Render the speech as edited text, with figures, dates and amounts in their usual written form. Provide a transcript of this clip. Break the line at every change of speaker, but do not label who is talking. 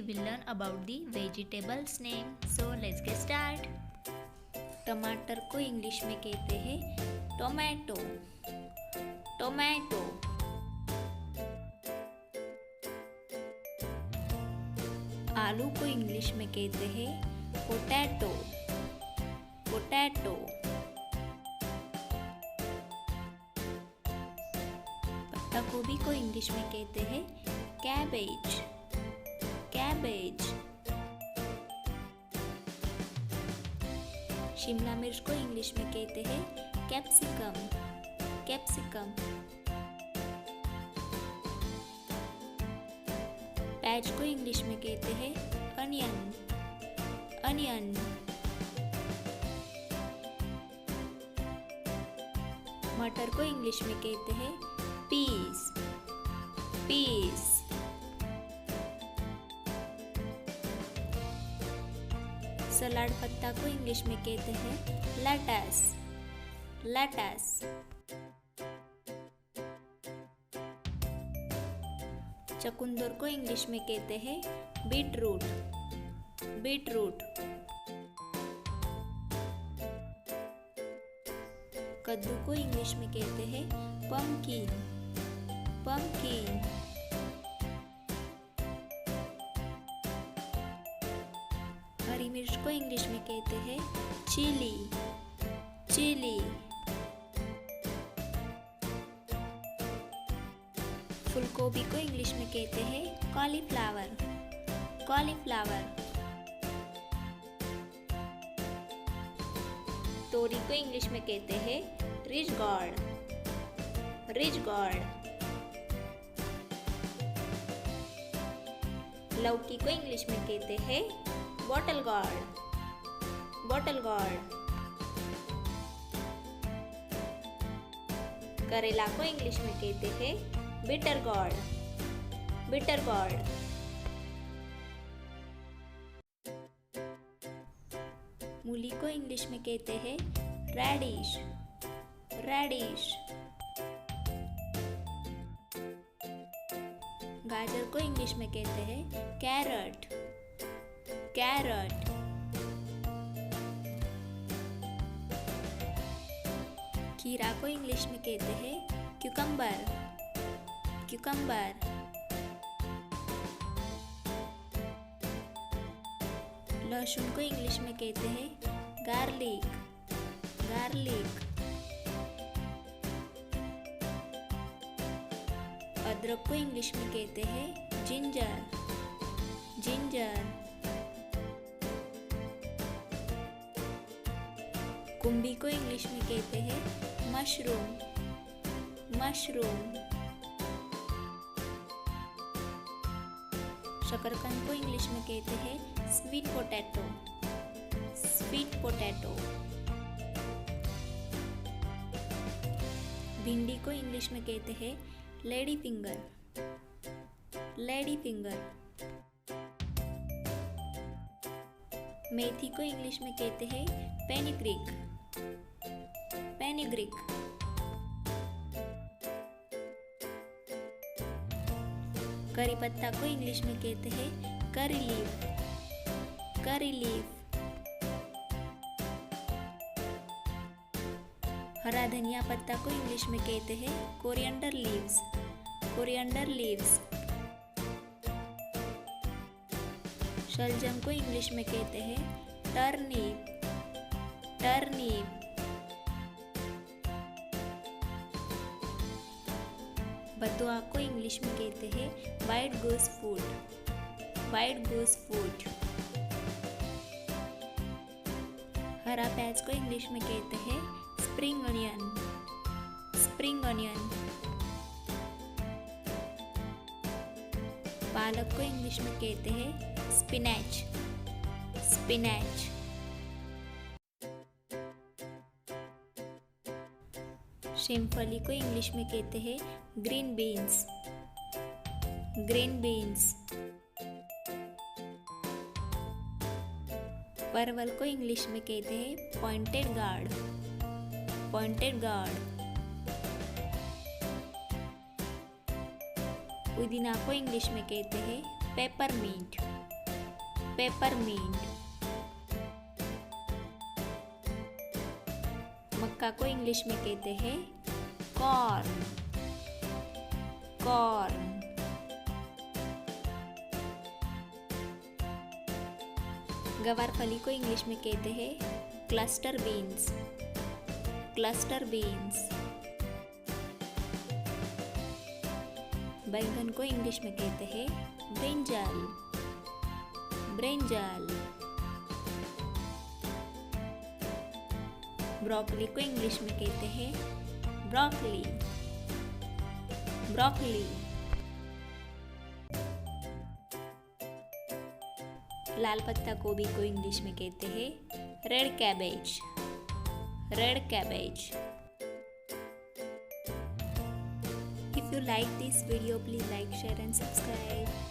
we will learn about the vegetables name. So let's get start. टमाटर को English में कहते हैं टोमेटो, टोमेटो। आलू को इंग्लिश में कहते हैं पोटैटो, पोटैटो। पत्ता गोभी को इंग्लिश में कहते हैं कैबेज, कैबेज। शिमला मिर्च को इंग्लिश में कहते हैं कैप्सिकम, कैप्सिकम। प्याज को इंग्लिश में कहते हैं अनियन, अनियन। मटर को इंग्लिश में कहते हैं पीस, पीस। सलाद पत्ता को इंग्लिश में कहते हैं लेटस, लेटस। चकुंदर को इंग्लिश में कहते हैं बीटरूट, बीटरूट। कद्दू को इंग्लिश में कहते हैं पम्पकिन, पम्पकिन। हरी मिर्च को इंग्लिश में कहते हैं चिली, चिली। फूलगोभी को इंग्लिश में कहते हैं कॉलीफ्लावर, कॉलीफ्लावर। तोरी को इंग्लिश में कहते हैं रिच गॉर्ड, रिच गॉर्ड। लौकी को इंग्लिश में कहते हैं बॉटल गॉर्ड, बॉटल गॉर्ड। करेला को इंग्लिश में कहते हैं बिटर गॉर्ड, बिटर गॉर्ड। मूली को इंग्लिश में कहते हैं रेडिश, रेडिश। गाजर को इंग्लिश में कहते हैं कैरट, कैरट। खीरा को इंग्लिश में कहते हैं क्यूकम्बर, क्यूकम्बर। लहसुन को इंग्लिश में कहते हैं गार्लिक, गार्लिक। अदरक को इंग्लिश में कहते हैं जिंजर, जिंजर। कुंभी को इंग्लिश में कहते हैं मशरूम, मशरूम। शकरकंद को इंग्लिश में कहते हैं स्वीट पोटैटो, स्वीट पोटैटो। भिंडी को इंग्लिश में कहते हैं लेडी फिंगर, लेडी फिंगर। मेथी को इंग्लिश में कहते हैं पेनिग्रिक, पेनिग्रिक। करी पत्ता को इंग्लिश में कहते हैं करी लीफ, करी लीफ। हरा धनिया पत्ता को इंग्लिश में कहते हैं कोरिएंडर लीव्स, कोरिएंडर लीव्स। शलजम को इंग्लिश में कहते हैं टर्निप, टर्निप। बथुआ को इंग्लिश में कहते हैं white goose food, white goose food. हरा प्याज को इंग्लिश में कहते हैं स्प्रिंग अनियन, स्प्रिंग अनियन। पालक को इंग्लिश में कहते हैं स्पिनच, स्पिनच। शिमफली को इंग्लिश में कहते हैं ग्रीन बीन्स, ग्रीन बीन्स। परवल को इंग्लिश में कहते हैं पॉइंटेड गार्ड, पॉइंटेड गार्ड। पुदीना को इंग्लिश में कहते हैं पेपरमिंट, पेपरमिंट। मक्का को इंग्लिश में कहते हैं कॉर्न, कॉर्न। गवार फली को इंग्लिश में कहते हैं क्लस्टर बीन्स, क्लस्टर बीन्स। बैंगन को इंग्लिश में कहते हैं ब्रिंजल, ब्रिंजल। ब्रोकली को इंग्लिश में कहते हैं ब्रोकली, ब्रोकली। लाल पत्ता गोभी को इंग्लिश में कहते हैं red cabbage, red cabbage. If you like this video, please like, share and subscribe.